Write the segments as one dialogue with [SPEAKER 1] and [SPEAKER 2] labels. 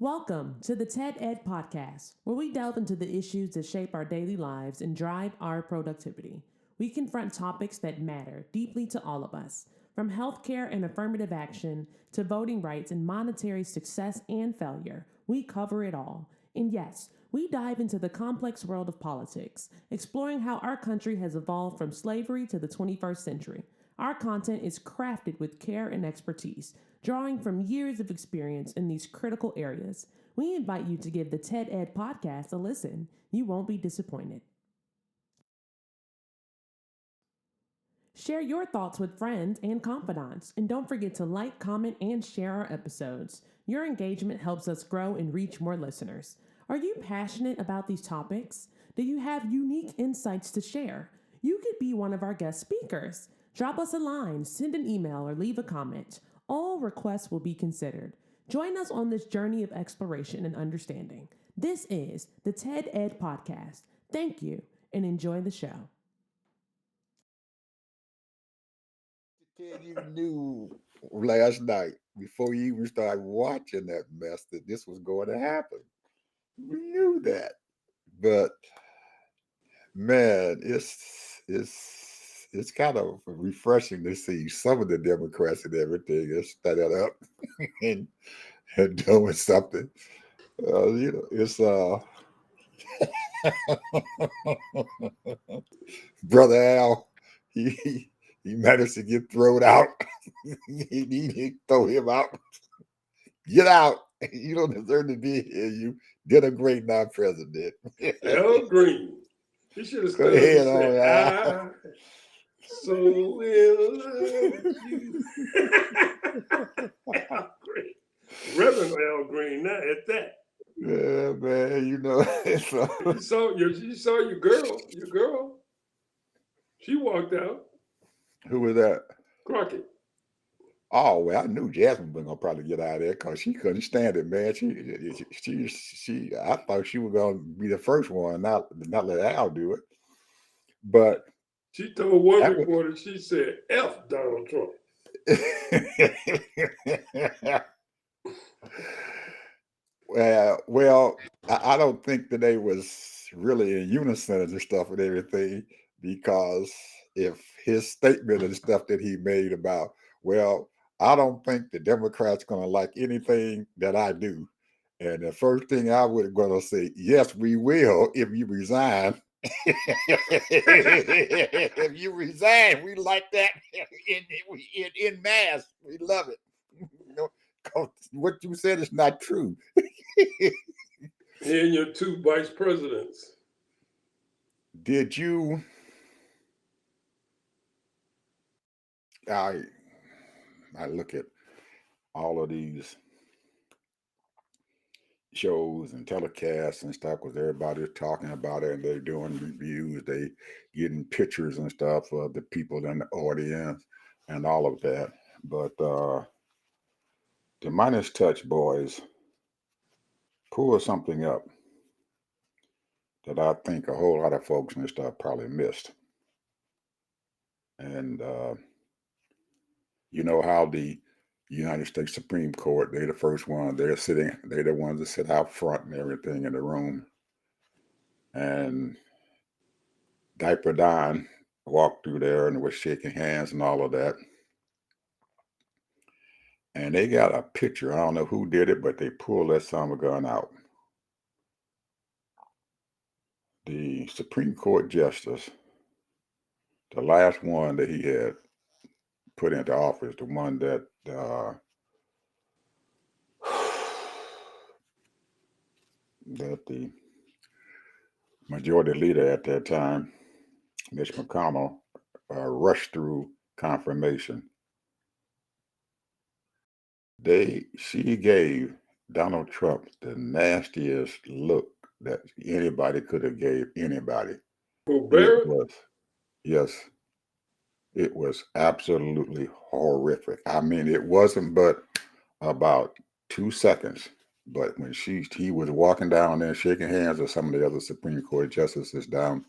[SPEAKER 1] Welcome to the TED Ed Podcast, where we delve into the issues that shape our daily lives and drive our productivity. We confront topics that matter deeply to all of us, from healthcare and affirmative action to voting rights and monetary success and failure. We cover it all. And yes, we dive into the complex world of politics, exploring how our country has evolved from slavery to the 21st century. Our content is crafted with care and expertise, drawing from years of experience in these critical areas. We invite you to give the TED Ed podcast a listen. You won't be disappointed. Share your thoughts with friends and confidants, and don't forget to like, comment, and share our episodes. Your engagement helps us grow and reach more listeners. Are you passionate about these topics? Do you have unique insights to share? You could be one of our guest speakers. Drop us a line, send an email, or leave a comment. All requests will be considered. Join us on this journey of exploration and understanding. This is the TED Ed Podcast. Thank you, and enjoy the show.
[SPEAKER 2] Ted, you knew last night before you even started watching that mess that this was going to happen. We knew that, but man, it's kind of refreshing to see some of the Democrats and everything is standing up and, and doing something. It's brother Al. He managed to get thrown out. He throw him out. Get out. You don't deserve to be here. You did a great now, President.
[SPEAKER 3] Al Green. He should have
[SPEAKER 2] Go
[SPEAKER 3] stood up and
[SPEAKER 2] ahead,
[SPEAKER 3] said,
[SPEAKER 2] all
[SPEAKER 3] I so will love you. Al Green. Reverend Al Green, not at that.
[SPEAKER 2] Yeah, man, so.
[SPEAKER 3] You saw your girl. She walked out.
[SPEAKER 2] Who was that?
[SPEAKER 3] Crockett.
[SPEAKER 2] Oh, well, I knew Jasmine was gonna probably get out of there because she couldn't stand it, man. I thought she was gonna be the first one, not let Al do it. But
[SPEAKER 3] She told one
[SPEAKER 2] that was
[SPEAKER 3] reporter, she said, F Donald Trump.
[SPEAKER 2] well, I don't think that they was really in unison and stuff and everything because if his statement and stuff that he made about, well, I don't think the Democrats gonna like anything that I do. And the first thing I would gonna say, yes, we will if you resign. If you resign, we like that in mass. We love it. You know, 'cause what you said is not true.
[SPEAKER 3] And your two vice presidents.
[SPEAKER 2] Did you? I I look at all of these shows and telecasts and stuff because everybody's talking about it and they're doing reviews. They getting pictures and stuff of the people in the audience and all of that. But the Minus Touch boys pulled something up that I think a whole lot of folks and stuff probably missed. And you know how the United States Supreme Court, they're the first one, they're the ones that sit out front and everything in the room. And Diaper Don walked through there and was shaking hands and all of that. And they got a picture. I don't know who did it, but they pulled that son of a gun out. The Supreme Court justice, the last one that he had put into office, the one that that the majority leader at that time, Mitch McConnell, rushed through confirmation. She gave Donald Trump the nastiest look that anybody could have gave anybody.
[SPEAKER 3] For
[SPEAKER 2] It
[SPEAKER 3] Barrett,
[SPEAKER 2] was, yes, it was absolutely horrific. I mean, it wasn't but about 2 seconds. But when he was walking down there shaking hands with some of the other Supreme Court justices down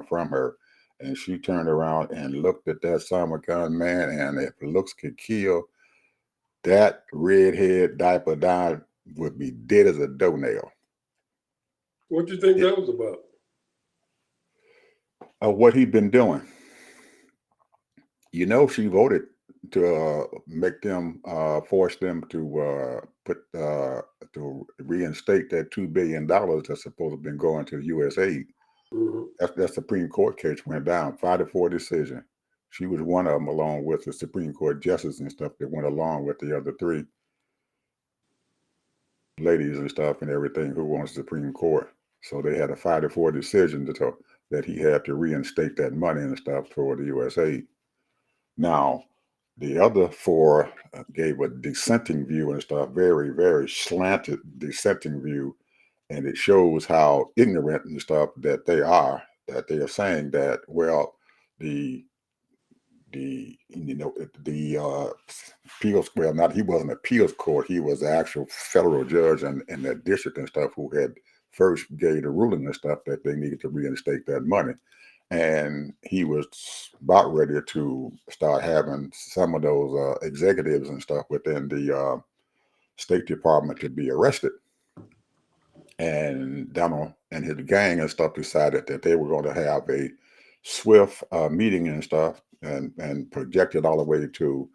[SPEAKER 2] from her, and she turned around and looked at that son of a gun man, and if looks could kill, that redhead diaper Don would be dead as a doornail.
[SPEAKER 3] What you think that was about?
[SPEAKER 2] What he'd been doing. She voted to make them force them to to reinstate that $2 billion that's supposed to have been going to U.S. aid.
[SPEAKER 3] Mm-hmm.
[SPEAKER 2] That Supreme Court case went down 5-4 decision. She was one of them, along with the Supreme Court justices and stuff that went along with the other three ladies and stuff and everything who won the Supreme Court. So they had a 5-4 decision that he had to reinstate that money and stuff for the U.S. aid. Now, the other four gave a dissenting view and stuff, very, very slanted dissenting view, and it shows how ignorant and stuff that they are. That they are saying that, well, the appeals, well, not, he wasn't appeals court, he was the actual federal judge in that district and stuff who had first gave the ruling and stuff that they needed to reinstate that money. And he was about ready to start having some of those executives and stuff within the State Department to be arrested. And Donald and his gang and stuff decided that they were going to have a swift meeting and stuff, and projected all the way to,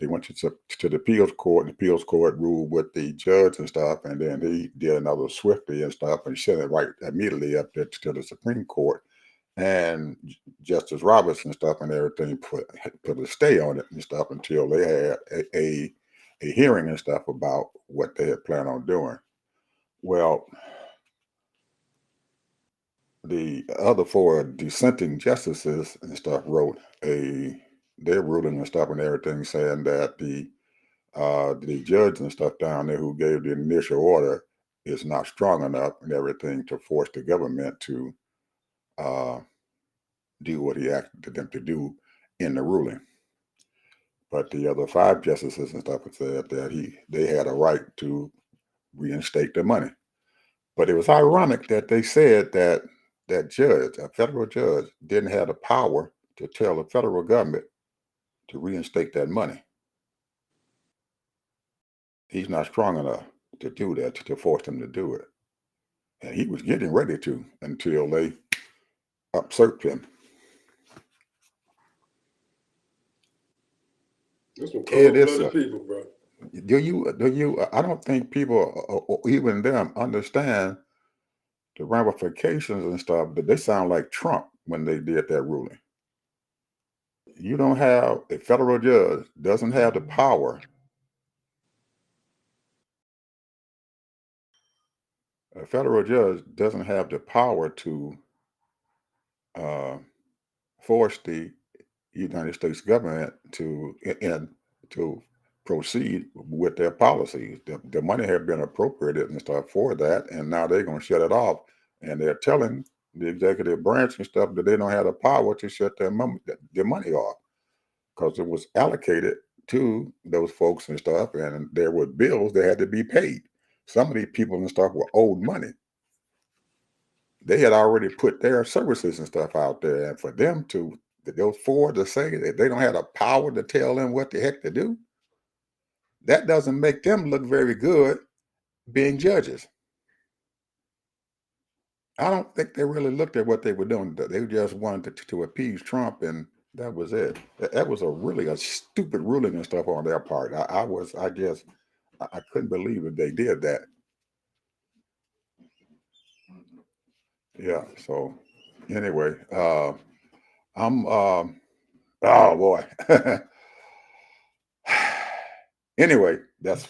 [SPEAKER 2] they went to the appeals court. The appeals court ruled with the judge and stuff, and then they did another swiftly and stuff and sent it right immediately up to the Supreme Court. And Justice Roberts and stuff and everything put a stay on it and stuff until they had a hearing and stuff about what they had planned on doing. Well, the other four dissenting justices and stuff wrote their ruling and stuff and everything, saying that the judge and stuff down there who gave the initial order is not strong enough and everything to force the government to do what he asked them to do in the ruling. But the other five justices and stuff said that they had a right to reinstate the money. But it was ironic that they said that judge, a federal judge, didn't have the power to tell the federal government to reinstate that money. He's not strong enough to do that, to force them to do it. And he was getting ready to until they usurped him.
[SPEAKER 3] There's some cold-blooded people, bro.
[SPEAKER 2] Do you? I don't think people, even them, understand the ramifications and stuff. But they sound like Trump when they did that ruling. You don't have a federal judge doesn't have the power. A federal judge doesn't have the power to force the United States government to proceed with their policies. The money had been appropriated and stuff for that, and now they're going to shut it off. And they're telling the executive branch and stuff that they don't have the power to shut their money off because it was allocated to those folks and stuff, and there were bills that had to be paid. Some of these people and stuff were owed money. They had already put their services and stuff out there, and for them those four to say that they don't have the power to tell them what the heck to do, that doesn't make them look very good being judges. I don't think they really looked at what they were doing. They just wanted to appease Trump, and that was it. That was a stupid ruling and stuff on their part. I couldn't believe that they did that. Yeah. So anyway, I'm oh boy. Anyway, that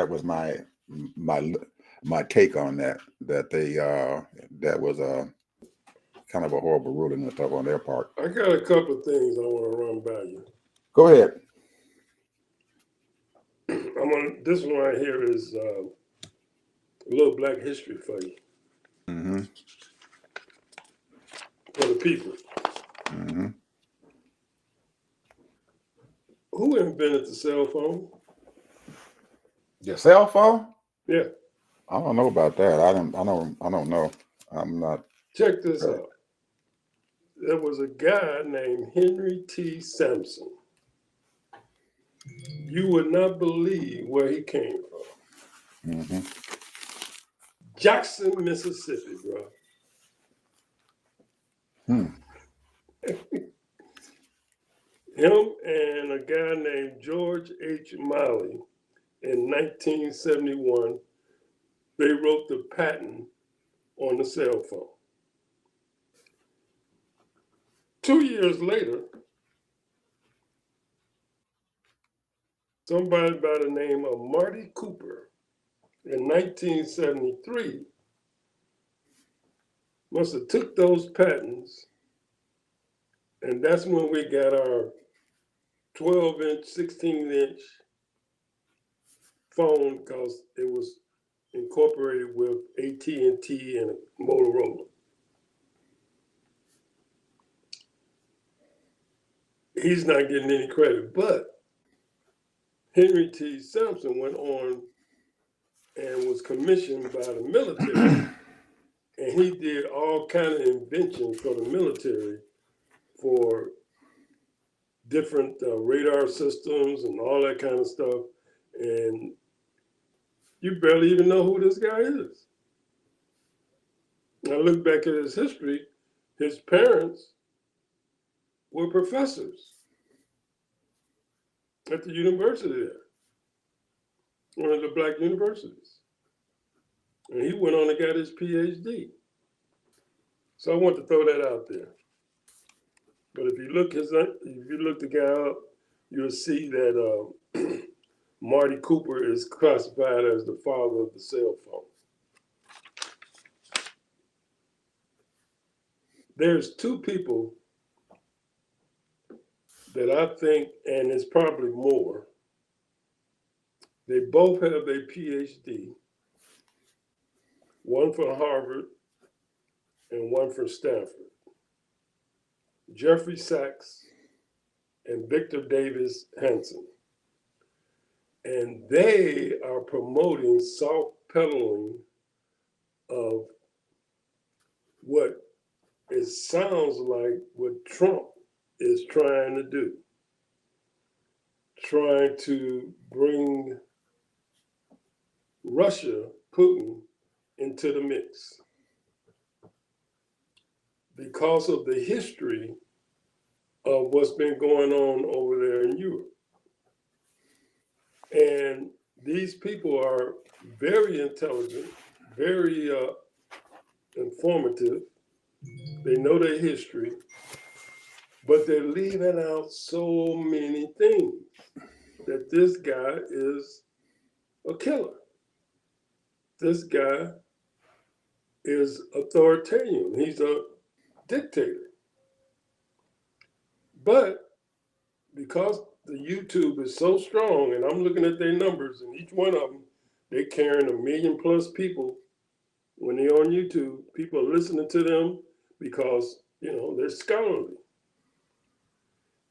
[SPEAKER 2] was my take on that. That was a kind of a horrible ruling and stuff on their part.
[SPEAKER 3] I got a couple of things I want to run by you.
[SPEAKER 2] Go ahead.
[SPEAKER 3] This one right here is a little Black history for you.
[SPEAKER 2] Mm-hmm.
[SPEAKER 3] For the people.
[SPEAKER 2] Mm-hmm.
[SPEAKER 3] Who invented the cell phone?
[SPEAKER 2] Your cell phone?
[SPEAKER 3] Yeah.
[SPEAKER 2] I don't know about that. I don't know. I'm not.
[SPEAKER 3] Check this out. There was a guy named Henry T. Sampson. You would not believe where he came from.
[SPEAKER 2] Mm-hmm.
[SPEAKER 3] Jackson, Mississippi, bro.
[SPEAKER 2] Hmm.
[SPEAKER 3] Him and a guy named George H. Miley in 1971, they wrote the patent on the cell phone. 2 years later, somebody by the name of Marty Cooper in 1973 must have took those patents, and that's when we got our 12-inch, 16-inch phone, because it was incorporated with AT&T and Motorola. He's not getting any credit, but Henry T. Sampson went on and was commissioned by the military, and he did all kind of inventions for the military for different radar systems and all that kind of stuff. And you barely even know who this guy is. I look back at his history. His parents were professors at the university there, one of the black universities. And he went on and got his PhD. So I want to throw that out there. But if you look the guy up, you'll see that Marty Cooper is classified as the father of the cell phone. There's two people that I think, and it's probably more, they both have a PhD, one from Harvard and one from Stanford. Jeffrey Sachs and Victor Davis Hanson. And they are promoting soft pedaling of what it sounds like what Trump is trying to do, trying to bring Russia, Putin, into the mix because of the history of what's been going on over there in Europe. And these people are very intelligent, very informative. They know their history, but they're leaving out so many things that this guy is a killer. This guy is authoritarian. He's a dictator. But because the YouTube is so strong, and I'm looking at their numbers, and each one of them, they're carrying 1 million plus people when they're on YouTube. People are listening to them because, they're scholarly.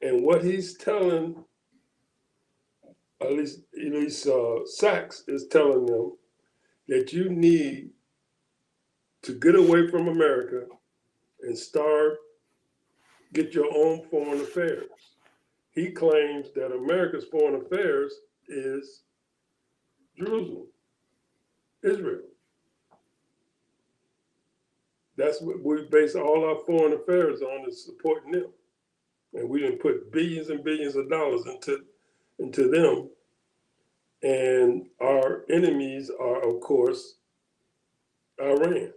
[SPEAKER 3] And what he's telling, at least Sachs is telling them, that you need to get away from America and get your own foreign affairs. He claims that America's foreign affairs is Jerusalem, Israel. That's what we base all our foreign affairs on, is supporting them. And we didn't put billions and billions of dollars into them. And our enemies are, of course, Iran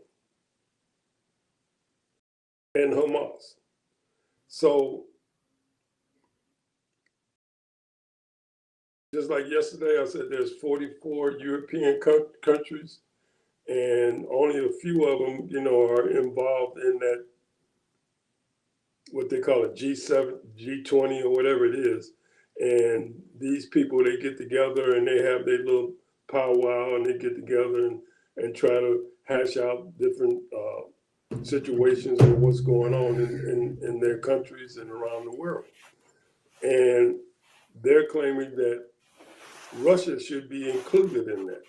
[SPEAKER 3] and Hamas. So, just like yesterday, I said there's 44 European countries, and only a few of them, are involved in that, what they call a G7, G20, or whatever it is. And these people, they get together and they have their little powwow, and they get together and try to hash out different situations and what's going on in their countries and around the world. And they're claiming that Russia should be included in that,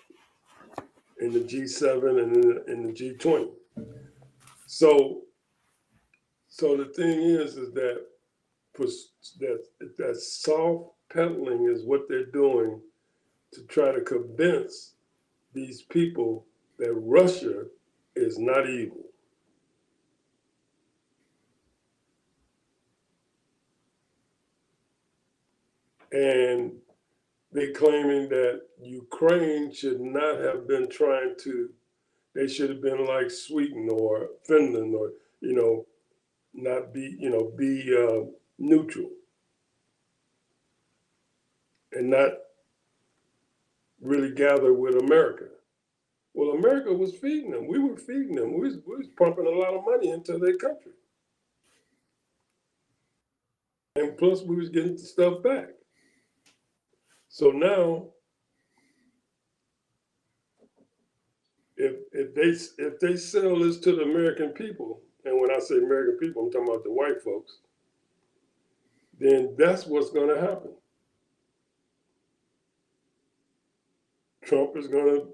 [SPEAKER 3] in the G7 and in the G20. So the thing is that that soft pedaling is what they're doing to try to convince these people that Russia is not evil. And they claiming that Ukraine should not have been trying to, they should have been like Sweden or Finland, or, not be, be neutral and not really gather with America. Well, America was feeding them. We were feeding them. We was pumping a lot of money into their country. And plus we was getting stuff back. So now, if they sell this to the American people, and when I say American people, I'm talking about the white folks, then that's what's going to happen. Trump is going to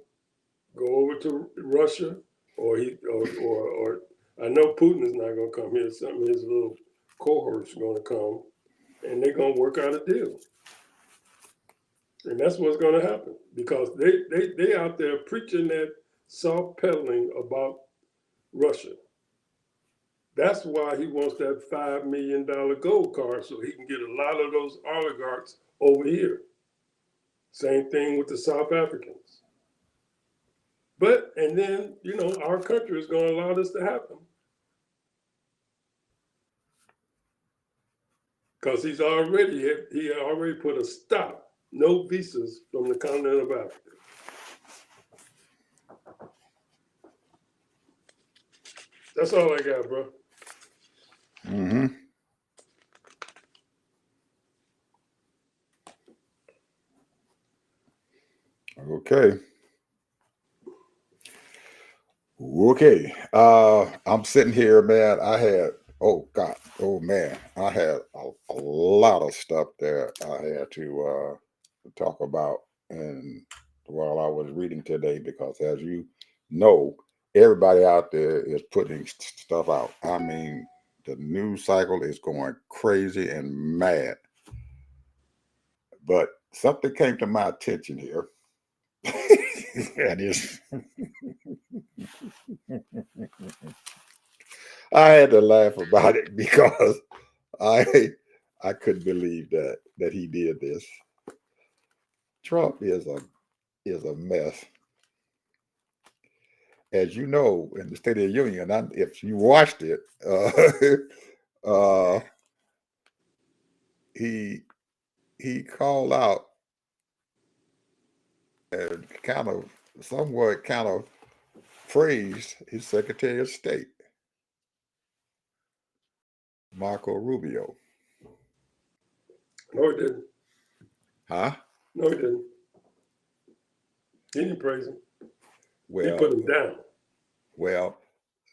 [SPEAKER 3] go over to Russia, or I know Putin is not going to come here. Some of his little cohorts are going to come, and they're going to work out a deal. And that's what's going to happen, because they out there preaching that soft peddling about Russia. That's why he wants that $5 million gold card, so he can get a lot of those oligarchs over here. Same thing with the South Africans. But, and then, our country is going to allow this to happen. Because he already put a stop, no visas from the continent of Africa. That's all I got, bro.
[SPEAKER 2] Mm-hmm. Okay. I'm sitting here, man. I had a lot of stuff that I had to talk about, and while I was reading today, because as you know, everybody out there is putting stuff out. I mean, the news cycle is going crazy and mad. But something came to my attention here. And I had to laugh about it because I couldn't believe that he did this. Trump is a mess. As you know, in the State of the Union, if you watched it, he called out and somewhat praised his Secretary of State, Marco Rubio.
[SPEAKER 3] No, he didn't.
[SPEAKER 2] Huh?
[SPEAKER 3] No, he didn't. He didn't praise him.
[SPEAKER 2] Well,
[SPEAKER 3] he put him down.
[SPEAKER 2] Well,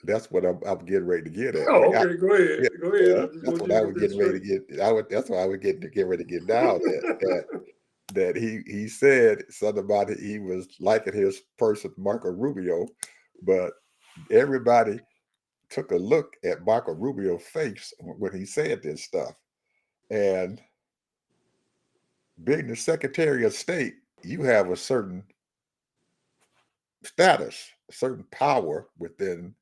[SPEAKER 2] that's what I'm getting ready to get at.
[SPEAKER 3] Oh, okay, go ahead.
[SPEAKER 2] Yeah,
[SPEAKER 3] Go ahead.
[SPEAKER 2] that's what I was getting ready to get. That's what I was getting ready to get down at. That he said something about it. He was liking his person, Marco Rubio, but everybody took a look at Marco Rubio's face when he said this stuff. And being the Secretary of State, you have a certain status, a certain power within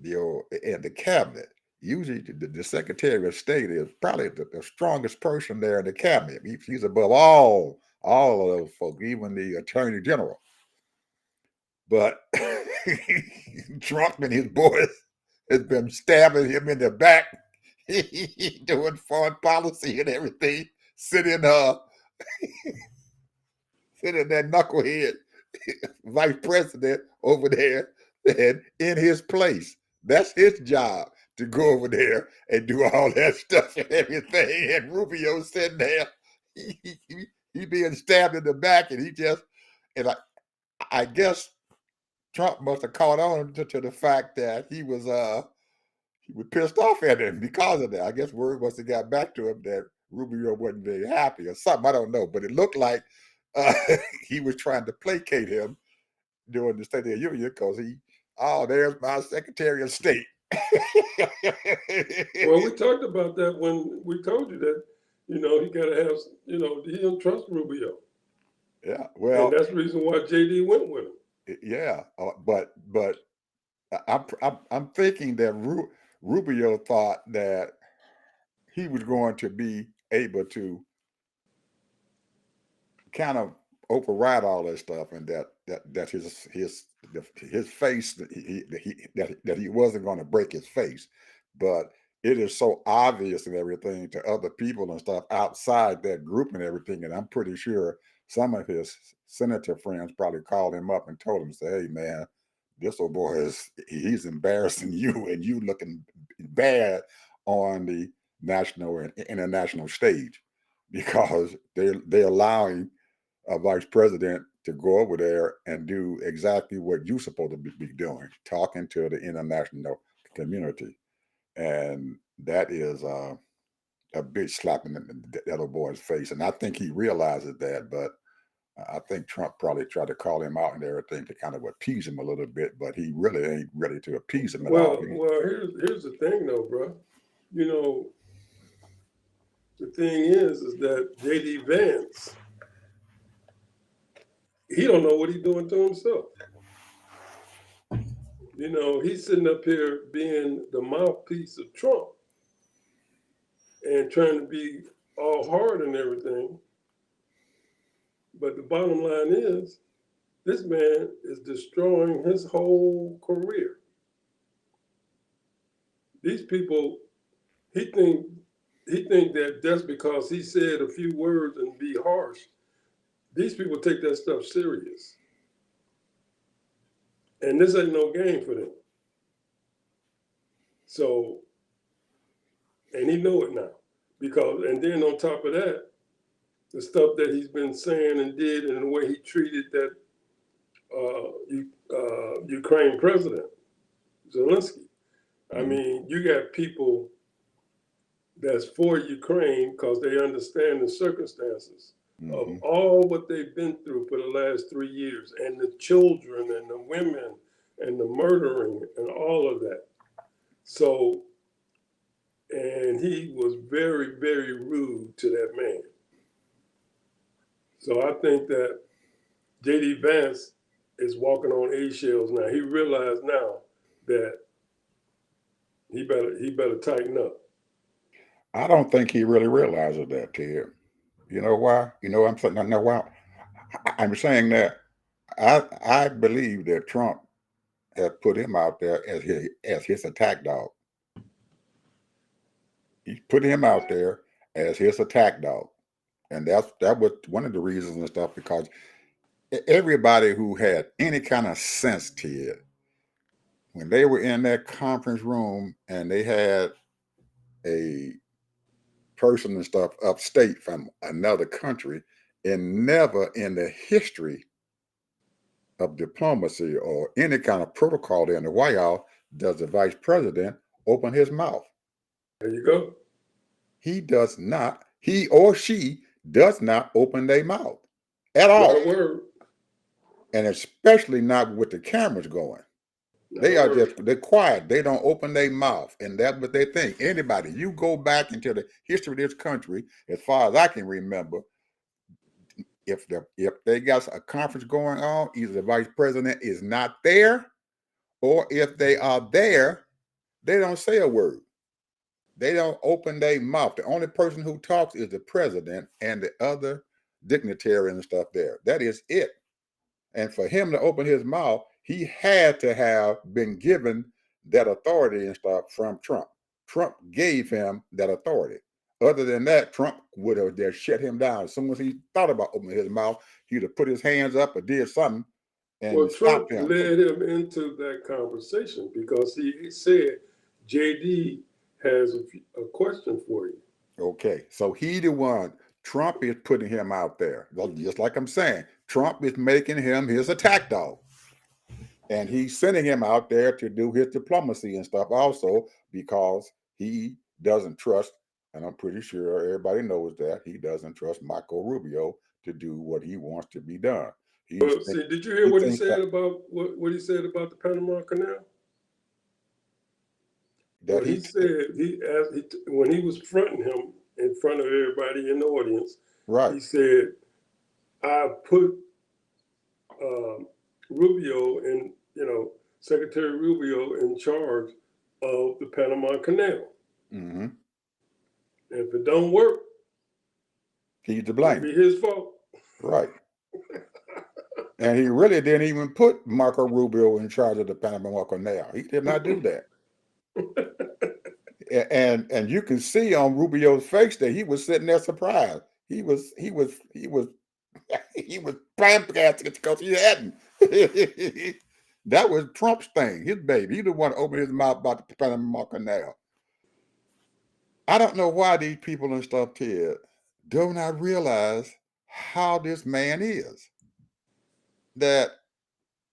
[SPEAKER 2] in the cabinet. Usually, the Secretary of State is probably the strongest person there in the cabinet. He's above all of those folks, even the Attorney General. But Trump and his boys has been stabbing him in the back, doing foreign policy and everything, sitting that knucklehead vice president over there and in his place. That's his job, to go over there and do all that stuff and everything. And Rubio sitting there, he being stabbed in the back, and I guess Trump must have caught on to the fact that he was pissed off at him because of that. I guess word must have got back to him that Rubio wasn't very happy or something. I don't know, but it looked like he was trying to placate him during the State of the Union, because there's my Secretary of State.
[SPEAKER 3] Well, we talked about that when we told you that, he got to have, he don't trust Rubio.
[SPEAKER 2] Yeah, well,
[SPEAKER 3] and that's the reason why JD went with him.
[SPEAKER 2] Yeah, but I'm thinking that Rubio thought that he was going to be able to kind of override all that stuff, and that his face that he wasn't going to break his face, but it is so obvious and everything to other people and stuff outside that group and everything, and I'm pretty sure some of his senator friends probably called him up and told him, say, "Hey, man, this old boy he's embarrassing you, and you looking bad on the national and international stage because they're allowing a vice president to go over there and do exactly what you're supposed to be doing, talking to the international community." And that is a big slap in the other boy's face. And I think he realizes that, but I think Trump probably tried to call him out and everything to kind of appease him a little bit, but he really ain't ready to appease him at all.
[SPEAKER 3] Well, here's the thing, though, bro. You know, the thing is that J.D. Vance, he don't know what he's doing to himself. You know, he's sitting up here being the mouthpiece of Trump and trying to be all hard and everything. But the bottom line is, this man is destroying his whole career. These people, he think he think that just because he said a few words and be harsh, these people take that stuff serious. And this ain't no game for them. So, and he know it now. Because, and then on top of that, the stuff that he's been saying and did and the way he treated that Ukraine president, Zelensky. I mean, you got people that's for Ukraine because they understand the circumstances of all what they've been through for the last 3 years, and the children and the women and the murdering and all of that. So, and he was very, very rude to that man. So I think that J.D. Vance is walking on eggshells now. He realized now that he better tighten up.
[SPEAKER 2] I don't think he really realizes that, Ted. You know why? You know I'm saying no why I'm saying that I believe that Trump has put him out there as his attack dog. He put him out there as his attack dog, and that was one of the reasons and stuff because everybody who had any kind of sense, Ted, when they were in that conference room and they had a person and stuff upstate from another country, and never in the history of diplomacy or any kind of protocol in the White House does the vice president open his mouth.
[SPEAKER 3] There you go.
[SPEAKER 2] He does not, he or she does not open their mouth at all.
[SPEAKER 3] Not a word.
[SPEAKER 2] And especially not with the cameras going. They're quiet. They don't open their mouth. And that's what they think. Anybody, you go back into the history of this country, as far as I can remember, if they got a conference going on, either the vice president is not there, or if they are there, they don't say a word. They don't open their mouth. The only person who talks is the president and the other dignitary and stuff there. That is it. And for him to open his mouth, he had to have been given that authority and stuff from Trump. Trump gave him that authority. Other than that, Trump would have just shut him down. As soon as he thought about opening his mouth, he'd have put his hands up or did something and
[SPEAKER 3] Trump
[SPEAKER 2] stopped him.
[SPEAKER 3] led him into that conversation because he said, JD has a question for you.
[SPEAKER 2] Okay, so he the one. Trump is putting him out there. Well, just like I'm saying, Trump is making him his attack dog. And he's sending him out there to do his diplomacy and stuff also because he doesn't trust, and I'm pretty sure everybody knows that, he doesn't trust Marco Rubio to do what he wants to be done.
[SPEAKER 3] Did you hear what he said about what he said about the Panama Canal? Well, he said when he was fronting him in front of everybody in the audience,
[SPEAKER 2] right.
[SPEAKER 3] He said, Rubio and, Secretary Rubio in charge of the Panama Canal.
[SPEAKER 2] Mm-hmm.
[SPEAKER 3] And if it don't work,
[SPEAKER 2] He's to
[SPEAKER 3] it'll
[SPEAKER 2] blame.
[SPEAKER 3] be his fault.
[SPEAKER 2] Right. And he really didn't even put Marco Rubio in charge of the Panama Canal. He did not do that. And you can see on Rubio's face that he was sitting there surprised. He was flabbergasted because he hadn't. That was Trump's thing, his baby. He the one that opened his mouth about the Panama Canal. I don't know why these people and stuff, Ted, do not realize how this man is.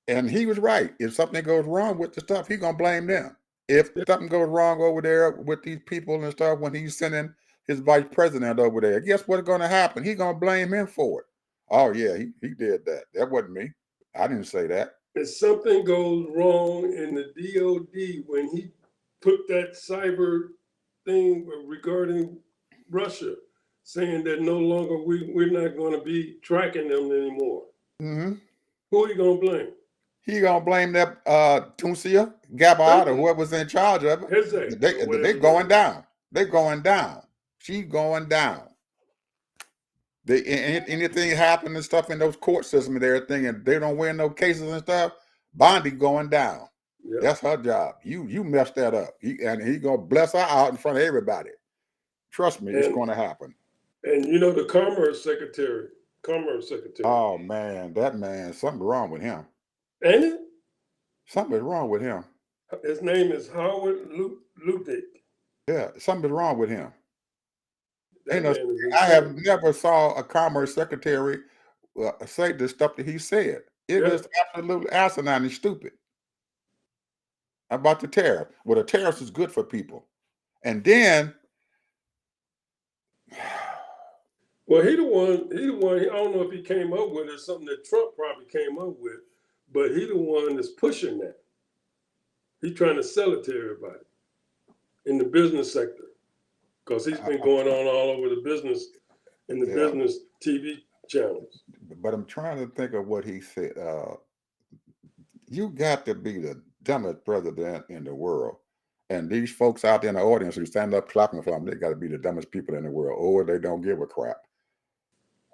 [SPEAKER 2] And he was right. If something goes wrong with the stuff, he's gonna blame them. If something goes wrong over there with these people and stuff, when he's sending his vice president over there, guess what's gonna happen? He's gonna blame him for it. Oh yeah, he did that. That wasn't me. I didn't say that.
[SPEAKER 3] If something goes wrong in the DOD when he put that cyber thing regarding Russia, saying that no longer we're not going to be tracking them anymore.
[SPEAKER 2] Mm-hmm.
[SPEAKER 3] Who are you going to blame?
[SPEAKER 2] He gonna blame that Tunisia, Gabbard, or whoever was in charge of it. They going down. They're going down. She's going down. Anything happen and stuff in those court systems and everything, and they don't win no cases and stuff, Bondi going down. Yep. That's her job. You messed that up. And he gonna bless her out in front of everybody. Trust me, it's gonna happen.
[SPEAKER 3] And the Commerce Secretary.
[SPEAKER 2] Oh man, that man, something wrong with him.
[SPEAKER 3] Ain't it?
[SPEAKER 2] Something's wrong with him.
[SPEAKER 3] His name is Howard Lutnick.
[SPEAKER 2] Yeah, something's wrong with him. I have never saw a Commerce Secretary say the stuff that he said. It was absolutely asinine and stupid. About the tariff. Well, the tariffs is good for people. And then
[SPEAKER 3] well, he the one, I don't know if he came up with it or something that Trump probably came up with, but he the one that's pushing that. He's trying to sell it to everybody in the business sector. Because he's been going on all over the business, in the business TV channels.
[SPEAKER 2] But I'm trying to think of what he said. You got to be the dumbest president in the world. And these folks out there in the audience who stand up clapping for him, they got to be the dumbest people in the world, or they don't give a crap.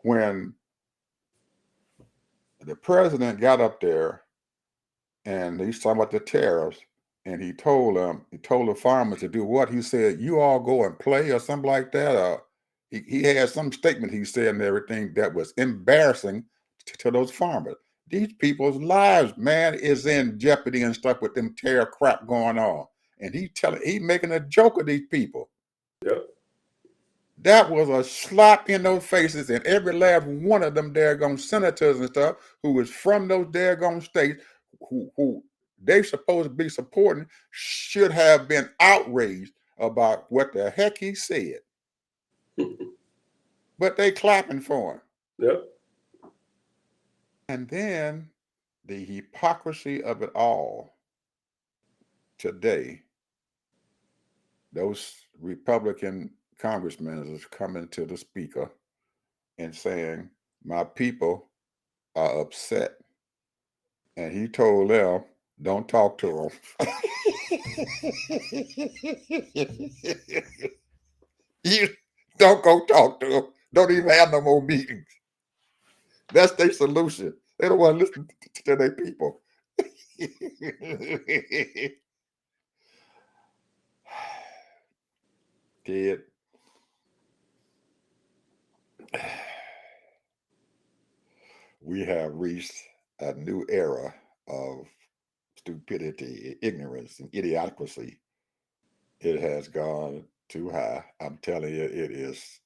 [SPEAKER 2] When the president got up there and he's talking about the tariffs, and he told the farmers to do what? He said, you all go and play or something like that. He had some statement he said and everything that was embarrassing to those farmers. These people's lives, man, is in jeopardy and stuff with them tariff crap going on. And he making a joke of these people.
[SPEAKER 3] Yep.
[SPEAKER 2] That was a slap in those faces, and every last one of them daggone senators and stuff who was from those daggone states who they supposed to be supporting should have been outraged about what the heck he said. But they clapping for him.
[SPEAKER 3] Yep.
[SPEAKER 2] And then the hypocrisy of it all today, those Republican congressmen is coming to the speaker and saying, my people are upset. And he told them, don't talk to them. You don't go talk to them. Don't even have no more meetings. That's their solution. They don't want to listen to their people. Kid. We have reached a new era of stupidity, ignorance, and idiocracy. It has gone too high. I'm telling you, it is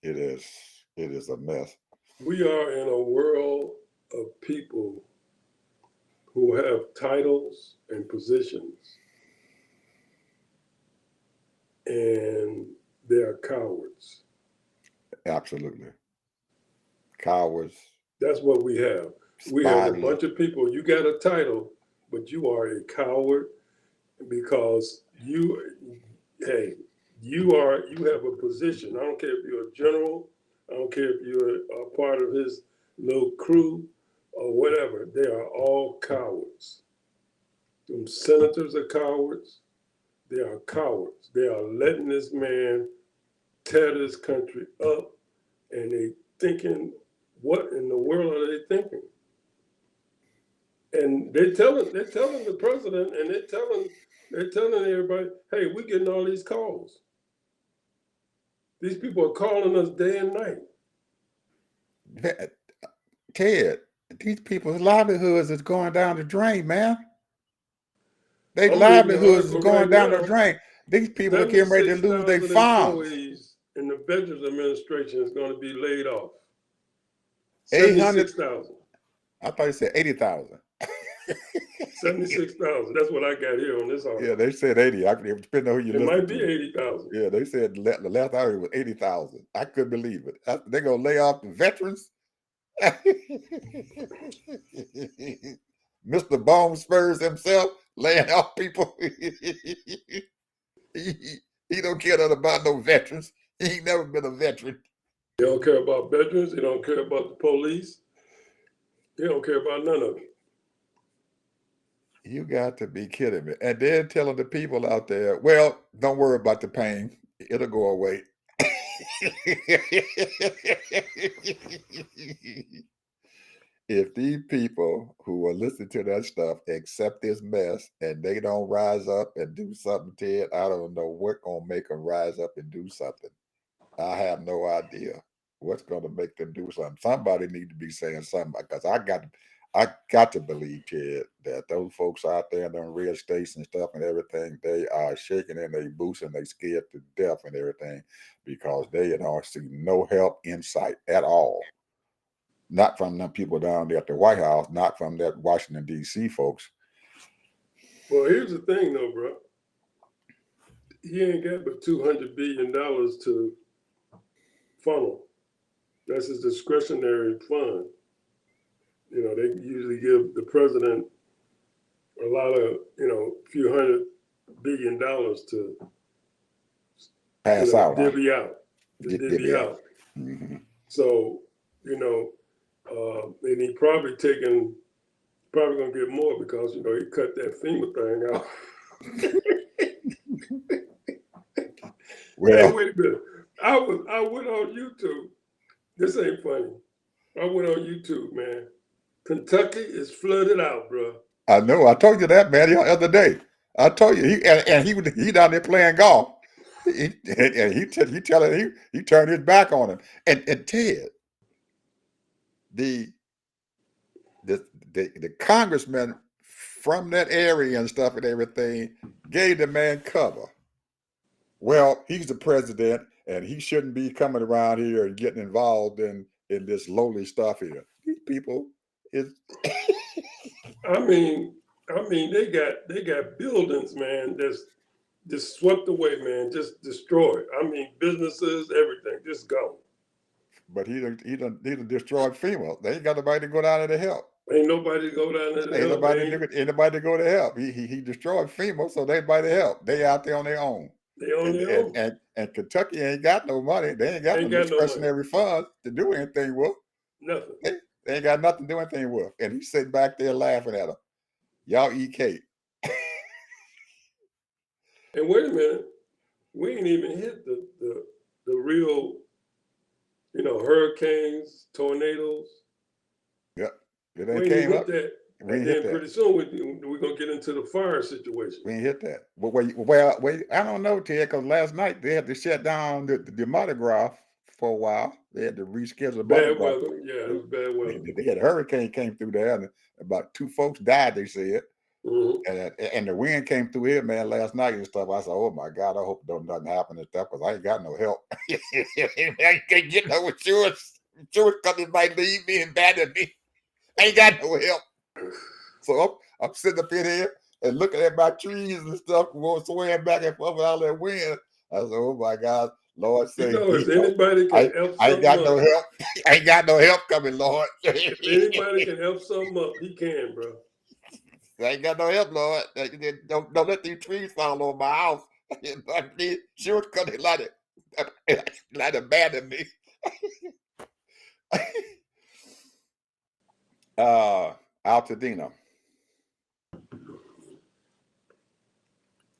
[SPEAKER 2] a mess.
[SPEAKER 3] We are in a world of people who have titles and positions, and they are cowards.
[SPEAKER 2] Absolutely. Cowards.
[SPEAKER 3] That's what we have. We have a bunch of people. You got a title, but you are a coward because you have a position. I don't care if you're a general. I don't care if you're a part of his little crew or whatever, they are all cowards. Them senators are cowards. They are cowards. They are letting this man tear this country up, and they thinking, what in the world are they thinking? And they're telling the president, and they're telling everybody, hey, we're getting all these calls. These people are calling us day and night.
[SPEAKER 2] Ted, these people's livelihoods is going down the drain, man. Their
[SPEAKER 3] I'm reading the
[SPEAKER 2] livelihoods is
[SPEAKER 3] article
[SPEAKER 2] going
[SPEAKER 3] right
[SPEAKER 2] down the
[SPEAKER 3] now.
[SPEAKER 2] drain. These people are getting ready to lose their
[SPEAKER 3] 76,000
[SPEAKER 2] farms.
[SPEAKER 3] employees in the Veterans Administration is going to be laid off.
[SPEAKER 2] 800.
[SPEAKER 3] 76,000.
[SPEAKER 2] I thought you said 80,000.
[SPEAKER 3] 76,000. That's what I got here on this article.
[SPEAKER 2] Yeah, they said 80. It depends on who you
[SPEAKER 3] It
[SPEAKER 2] listen
[SPEAKER 3] might be
[SPEAKER 2] to.
[SPEAKER 3] 80,000.
[SPEAKER 2] Yeah, they said the last I heard was 80,000. I couldn't believe it. They're going to lay off the veterans? Mr. Bone Spurs himself laying off people. he don't care nothing about no veterans. He ain't never been a veteran.
[SPEAKER 3] They don't care about veterans. They don't care about the police. They don't care about none of it.
[SPEAKER 2] You got to be kidding me. And they're telling the people out there, well, don't worry about the pain. It'll go away. If these people who are listening to that stuff accept this mess and they don't rise up and do something, Ted, I don't know what's going to make them rise up and do something. I have no idea what's going to make them do something. Somebody need to be saying something, because I got to believe, Ted, that those folks out there in them red states and stuff and everything, they are shaking in their boots and they scared to death and everything, because they don't see no help in sight at all. Not from them people down there at the White House, not from that Washington, D.C. folks.
[SPEAKER 3] Well, here's the thing, though, bro. He ain't got but $200 billion to funnel. That's his discretionary fund. You know, they usually give the president a lot of, a few $100 billion to
[SPEAKER 2] Pass out.
[SPEAKER 3] divvy out. Divvy out.
[SPEAKER 2] Mm-hmm.
[SPEAKER 3] So, and he probably gonna get more because, he cut that FEMA thing out.
[SPEAKER 2] Well,
[SPEAKER 3] hey, wait a minute. I went on YouTube. This ain't funny. I went on YouTube, man. Kentucky is flooded out, bro.
[SPEAKER 2] I know. I told you that, man, the other day. I told you he down there playing golf. He turned his back on him. And Ted, the congressman from that area and stuff and everything gave the man cover. Well, he's the president, and he shouldn't be coming around here and getting involved in this lowly stuff here. These people is.
[SPEAKER 3] I mean, they got buildings, man, that's just swept away, man, just destroyed. I mean, businesses, everything, just gone.
[SPEAKER 2] But he done destroyed FEMA. They ain't got nobody to go down there to help.
[SPEAKER 3] Ain't nobody to go down there to
[SPEAKER 2] Ain't
[SPEAKER 3] help.
[SPEAKER 2] nobody to go to help. He destroyed FEMA, so they nobody to help. They out there on their own.
[SPEAKER 3] They on their own.
[SPEAKER 2] And Kentucky ain't got no money. They ain't got no discretionary funds to do anything with.
[SPEAKER 3] Nothing.
[SPEAKER 2] They ain't got nothing to do anything with. And he's sitting back there laughing at them. Y'all eat cake.
[SPEAKER 3] And wait a minute, we ain't even hit the real, hurricanes, tornadoes.
[SPEAKER 2] Yep.
[SPEAKER 3] We ain't hit that. And then pretty soon we're going to get into the fire situation.
[SPEAKER 2] We ain't hit that. But well, I don't know, Ted, because last night they had to shut down the Mardi Gras for a while. They had to reschedule the Mardi Gras.
[SPEAKER 3] Bad weather. Yeah, it was bad weather.
[SPEAKER 2] They had a hurricane came through there, and about 2 folks died, they said.
[SPEAKER 3] Mm-hmm.
[SPEAKER 2] And the wind came through here, man, last night and stuff. I said, oh, my God, I hope nothing happen and stuff, because I ain't got no help. I can't get no insurance. Insurance company might leave me and abandon me. I ain't got no help. So I'm sitting up in here and looking at my trees and stuff, swaying back and forth with all that wind. I said, oh, my God, Lord, say,
[SPEAKER 3] if anybody can help
[SPEAKER 2] I ain't got no help. I ain't got no help coming, Lord.
[SPEAKER 3] If anybody can help something up, he can, bro.
[SPEAKER 2] I ain't got no help, Lord. Don't let these trees fall on my house. Sure, because they like to abandon me. Altadena.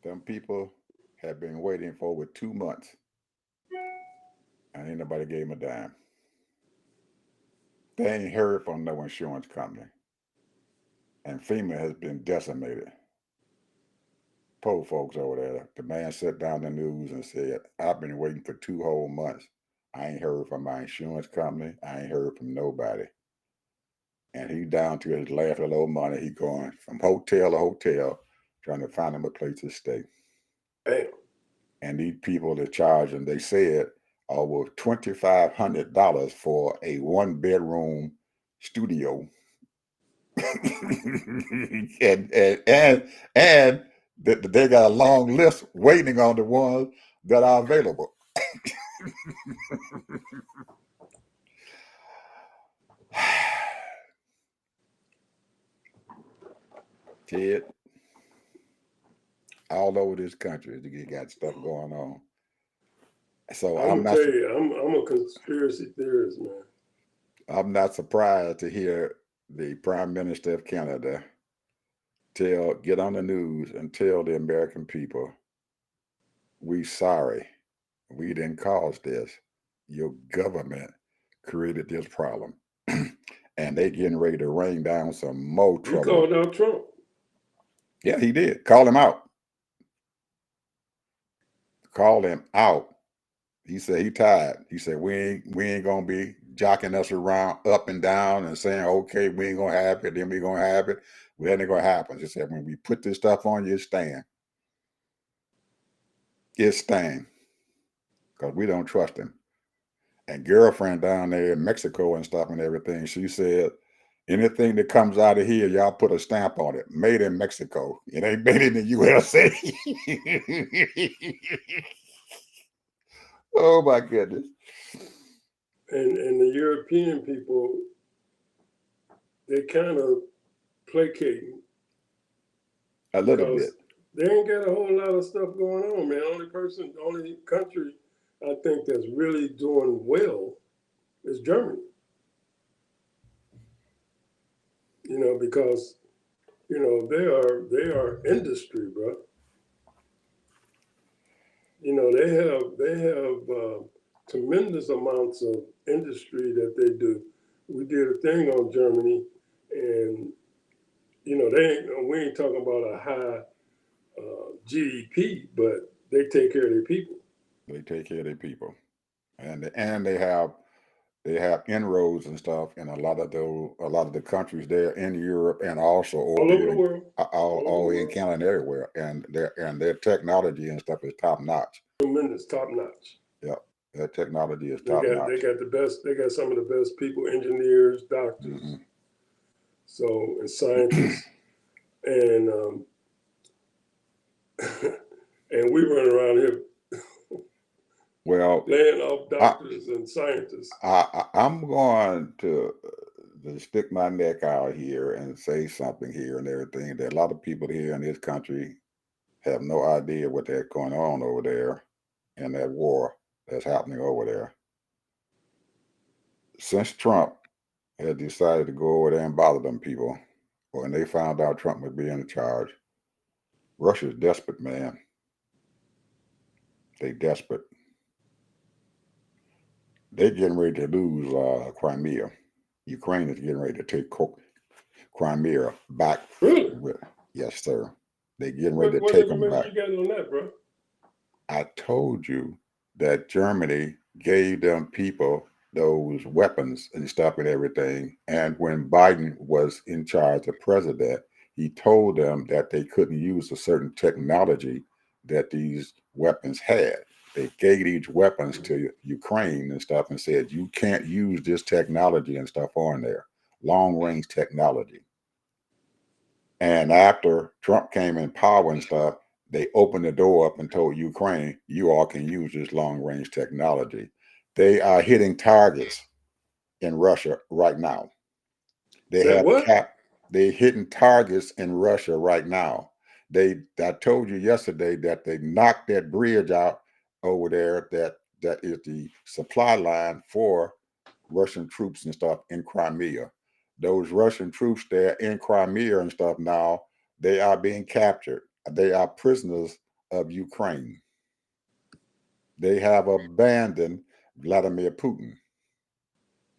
[SPEAKER 2] Them people have been waiting for over 2 months, and ain't nobody gave them a dime. They ain't heard from no insurance company, and FEMA has been decimated. Poor folks over there. The man sat down the news and said, "I've been waiting for 2 whole months. I ain't heard from my insurance company. I ain't heard from nobody." And he down to his last little money. He going from hotel to hotel, trying to find him a place to stay.
[SPEAKER 3] Damn.
[SPEAKER 2] And these people that charge him, they said over $2,500 for a 1 bedroom studio. and they got a long list waiting on the ones that are available. Ted, all over this country, you got stuff going on. So
[SPEAKER 3] I'm gonna tell you, I'm a conspiracy theorist, man.
[SPEAKER 2] I'm not surprised to hear the Prime Minister of Canada get on the news and tell the American people, "We sorry, we didn't cause this. Your government created this problem," and they getting ready to rain down some more
[SPEAKER 3] He
[SPEAKER 2] trouble.
[SPEAKER 3] called out Trump.
[SPEAKER 2] Yeah, he did. Call him out. Called him out. He said he tired. He said we ain't gonna be jocking us around up and down and saying, "Okay, we ain't gonna have it, then we gonna have it." Well, that ain't gonna happen. He said when we put this stuff on you, it's staying. It's staying. Because we don't trust him. And girlfriend down there in Mexico and stuff and everything, she said, anything that comes out of here, y'all put a stamp on it. Made in Mexico. It ain't made in the USA. Oh my goodness.
[SPEAKER 3] And the European people, they kind of placating
[SPEAKER 2] A little bit.
[SPEAKER 3] because they ain't got a whole lot of stuff going on, man. Only country I think that's really doing well is Germany. You know, because you know they are industry, bro. You know, they have tremendous amounts of industry that they do. We did a thing on Germany, and you know we ain't talking about a high GDP, but they take care of their people.
[SPEAKER 2] They take care of their people. And they have inroads and stuff in a lot of the countries there in Europe and also
[SPEAKER 3] All
[SPEAKER 2] over
[SPEAKER 3] over
[SPEAKER 2] here
[SPEAKER 3] the world.
[SPEAKER 2] all in Canada and everywhere. And their technology and stuff is top notch.
[SPEAKER 3] Tremendous, top notch.
[SPEAKER 2] Yeah, their technology is
[SPEAKER 3] They
[SPEAKER 2] top
[SPEAKER 3] got
[SPEAKER 2] notch.
[SPEAKER 3] they got the best. They got some of the best people, engineers, doctors,
[SPEAKER 2] Mm-hmm.
[SPEAKER 3] so and scientists, and and we run around here
[SPEAKER 2] Well,
[SPEAKER 3] laying off
[SPEAKER 2] I,
[SPEAKER 3] doctors and scientists.
[SPEAKER 2] I'm going to stick my neck out here and say something here and everything that a lot of people here in this country have no idea what that's going on over there in that war that's happening over there. Since Trump had decided to go over there and bother them people, when they found out Trump was being in charge, Russia's desperate, man. They desperate. They getting ready to lose Crimea. Ukraine is getting ready to take Crimea back.
[SPEAKER 3] Really?
[SPEAKER 2] Yes, sir. They getting ready to
[SPEAKER 3] What
[SPEAKER 2] take them back.
[SPEAKER 3] information you got on that, bro?
[SPEAKER 2] I told you that Germany gave them people those weapons and stuff and everything. And when Biden was in charge of president, he told them that they couldn't use a certain technology that these weapons had. They gave these weapons to Ukraine and stuff and said, you can't use this technology and stuff on there, long range technology. And after Trump came in power and stuff, they opened the door up and told Ukraine, you all can use this long range technology. They are hitting targets in Russia right now. They
[SPEAKER 3] That
[SPEAKER 2] have
[SPEAKER 3] what?
[SPEAKER 2] they're hitting targets in Russia right now. I told you yesterday that they knocked that bridge out over there that is the supply line for Russian troops and stuff in Crimea. those Russian troops there in Crimea and stuff now, they are being captured. They are prisoners of Ukraine. They have abandoned Vladimir Putin.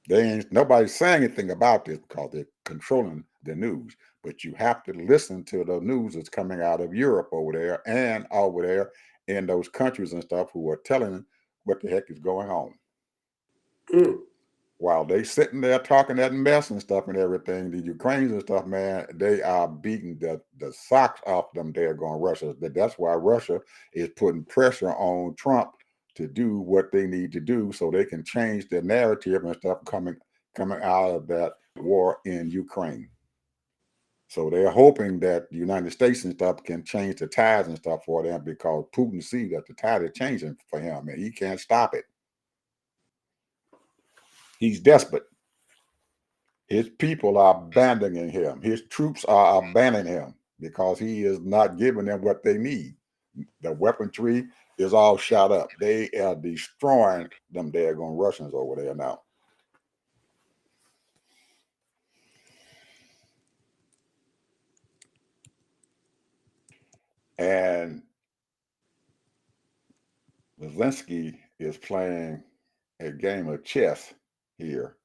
[SPEAKER 2] They ain't nobody's saying anything about this because they're controlling the news. But you have to listen to the news that's coming out of Europe over there and over there in those countries and stuff who are telling what the heck is going on.
[SPEAKER 3] Mm.
[SPEAKER 2] While they sitting there talking that mess and stuff and everything, the Ukrainians and stuff, man, they are beating the socks off them. They're going Russia. That's why Russia is putting pressure on Trump to do what they need to do so they can change the narrative and stuff coming out of that war in Ukraine. So they're hoping that the United States and stuff can change the tides and stuff for them because Putin sees that the tide is changing for him and he can't stop it. He's desperate. His people are abandoning him. His troops are abandoning him because he is not giving them what they need. The weaponry is all shot up. They are destroying them daggone Russians over there now. And Zelensky is playing a game of chess here.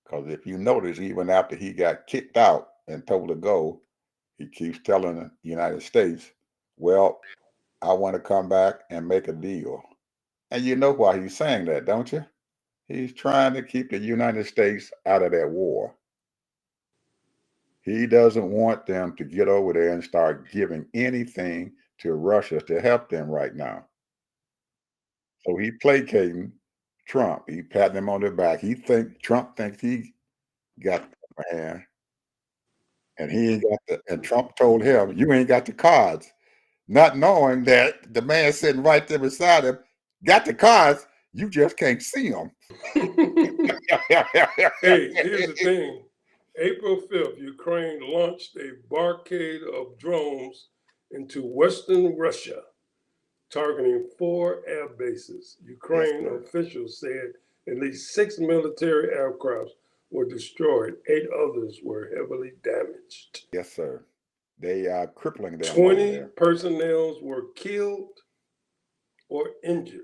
[SPEAKER 2] Because if you notice, even after he got kicked out and told to go, he keeps telling the United States, well, I want to come back and make a deal. And you know why he's saying that, don't you? He's trying to keep the United States out of that war. He doesn't want them to get over there and start giving anything to Russia to help them right now. So he placating Trump. He patting him on the back. Trump thinks he got the upper hand, and he ain't got and Trump told him, you ain't got the cards. Not knowing that the man sitting right there beside him got the cards, you just can't see them.
[SPEAKER 3] Hey, here's the thing. April 5th, Ukraine launched a barricade of drones into western Russia, targeting 4 air bases.
[SPEAKER 2] Yes,
[SPEAKER 3] Ukraine
[SPEAKER 2] sir.
[SPEAKER 3] officials said at least 6 military aircrafts were destroyed. 8 others were heavily damaged.
[SPEAKER 2] Yes, sir. They are crippling them over
[SPEAKER 3] 20
[SPEAKER 2] there.
[SPEAKER 3] personnel were killed or injured.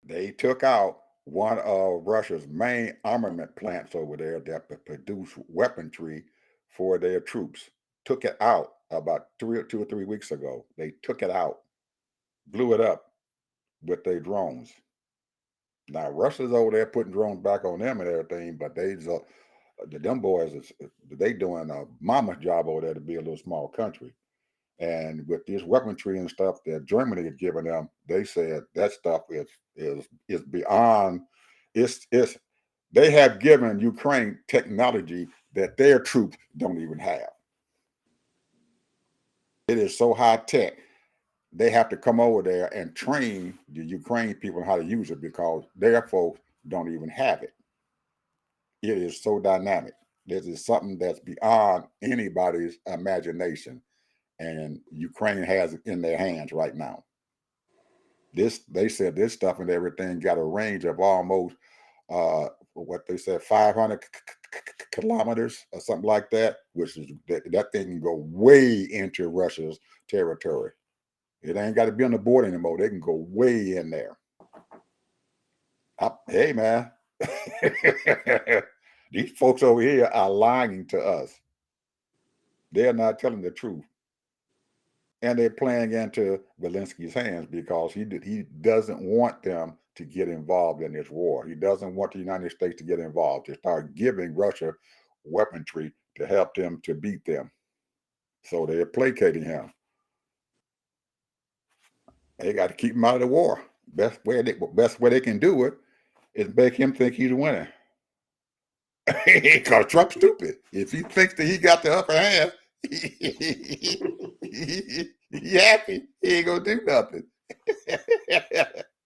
[SPEAKER 2] They took out one of Russia's main armament plants over there that produce weaponry for their troops. Took it out about 2 or 3 weeks ago. They took it out, blew it up with their drones. Now Russia's over there putting drones back on them and everything, but them boys they doing a mama's job over there to be a little small country. And with this weaponry and stuff that Germany is giving them, they said that stuff is beyond. It's they have given Ukraine technology that their troops don't even have. It is so high tech. They have to come over there and train the Ukraine people how to use it because their folks don't even have it. It is so dynamic. This is something that's beyond anybody's imagination, and Ukraine has it in their hands right now. They said this stuff and everything got a range of almost what they said 500 kilometers or something like that, which is that thing can go way into Russia's territory. It ain't got to be on the border anymore. They can go way in there. Hey man, these folks over here are lying to us. They're not telling the truth. And they're playing into Zelensky's hands because he doesn't want them to get involved in this war. He doesn't want the United States to get involved, to start giving Russia weaponry to help them to beat them. So they're placating him. They got to keep him out of the war. Best way they can do it is make him think he's winning. Because Trump's stupid. If he thinks that he got the upper hand, he happy. He ain't gonna do nothing.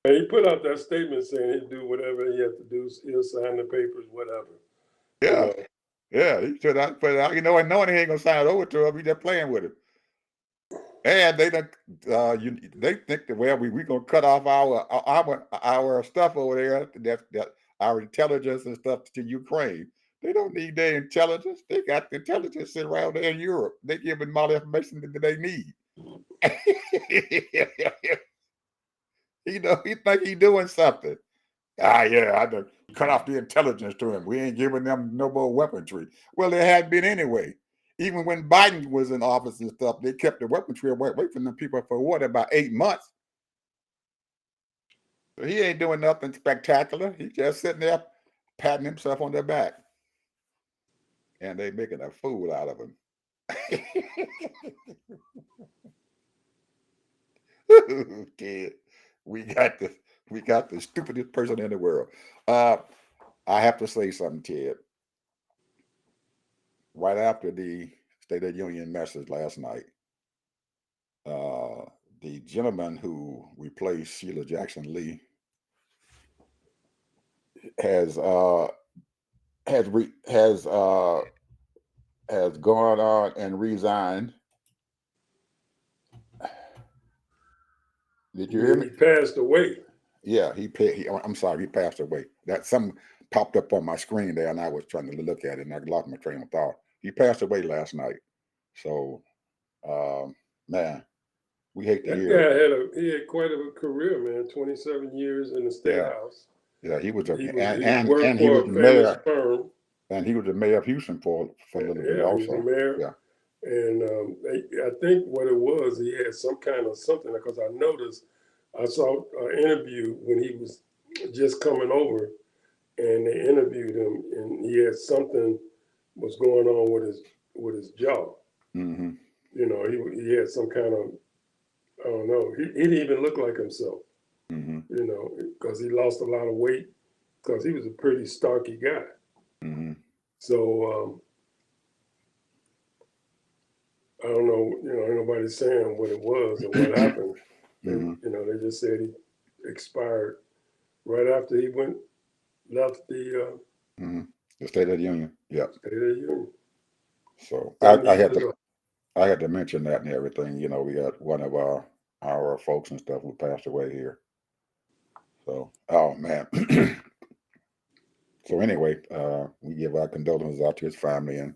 [SPEAKER 3] And he put out that statement saying he'd do whatever he had to do. He'll sign the papers, whatever.
[SPEAKER 2] Yeah, yeah. He should not put it out. And knowing he ain't gonna sign it over to him, he just playing with him. And they they think that we gonna cut off our stuff over there. our intelligence and stuff to Ukraine. They don't need their intelligence. They got the intelligence sitting around there in Europe. They give them all the information that they need. He think he doing something. Ah, yeah, I done cut off the intelligence to him. We ain't giving them no more weaponry. Well, there had been anyway. Even when Biden was in office and stuff, they kept the weaponry away from them people for what, about 8 months? So he ain't doing nothing spectacular. He's just sitting there patting himself on the back. And they making a fool out of him. Kid, we got the stupidest person in the world. I have to say something, Ted. Right after the State of the Union message last night, the gentleman who replaced Sheila Jackson Lee has gone on and resigned. Did you hear me?
[SPEAKER 3] He passed away.
[SPEAKER 2] Yeah, I'm sorry, he passed away. That some popped up on my screen there, and I was trying to look at it, and I lost my train of thought. He passed away last night. So, man, we hate to
[SPEAKER 3] That
[SPEAKER 2] hear it.
[SPEAKER 3] guy had quite a career, man. 27 years in the state
[SPEAKER 2] Yeah,
[SPEAKER 3] house.
[SPEAKER 2] yeah, he was
[SPEAKER 3] He
[SPEAKER 2] and
[SPEAKER 3] worked
[SPEAKER 2] he
[SPEAKER 3] for
[SPEAKER 2] was
[SPEAKER 3] a
[SPEAKER 2] the
[SPEAKER 3] famous
[SPEAKER 2] mayor,
[SPEAKER 3] firm.
[SPEAKER 2] and he was the mayor of Houston for a little bit
[SPEAKER 3] Yeah, he was the
[SPEAKER 2] also.
[SPEAKER 3] mayor.
[SPEAKER 2] Yeah.
[SPEAKER 3] And I think what it was, he had some kind of something, because I saw an interview when he was just coming over, and they interviewed him, and he had something was going on with his jaw.
[SPEAKER 2] Mm-hmm.
[SPEAKER 3] You know, he had some kind of, I don't know. He didn't even look like himself.
[SPEAKER 2] Mm-hmm.
[SPEAKER 3] You know, because he lost a lot of weight, because he was a pretty starky guy.
[SPEAKER 2] Mm-hmm.
[SPEAKER 3] So I don't know. You know, ain't nobody saying what it was or what happened.
[SPEAKER 2] Mm-hmm.
[SPEAKER 3] You know, they just said he expired right after he left the
[SPEAKER 2] Mm-hmm. The State of the Union. Yeah.
[SPEAKER 3] State of the Union.
[SPEAKER 2] So
[SPEAKER 3] 70
[SPEAKER 2] I
[SPEAKER 3] years ago.
[SPEAKER 2] had to mention that and everything. You know, we got one of our folks and stuff who passed away here. So, oh man. So anyway, we give our condolences out to his family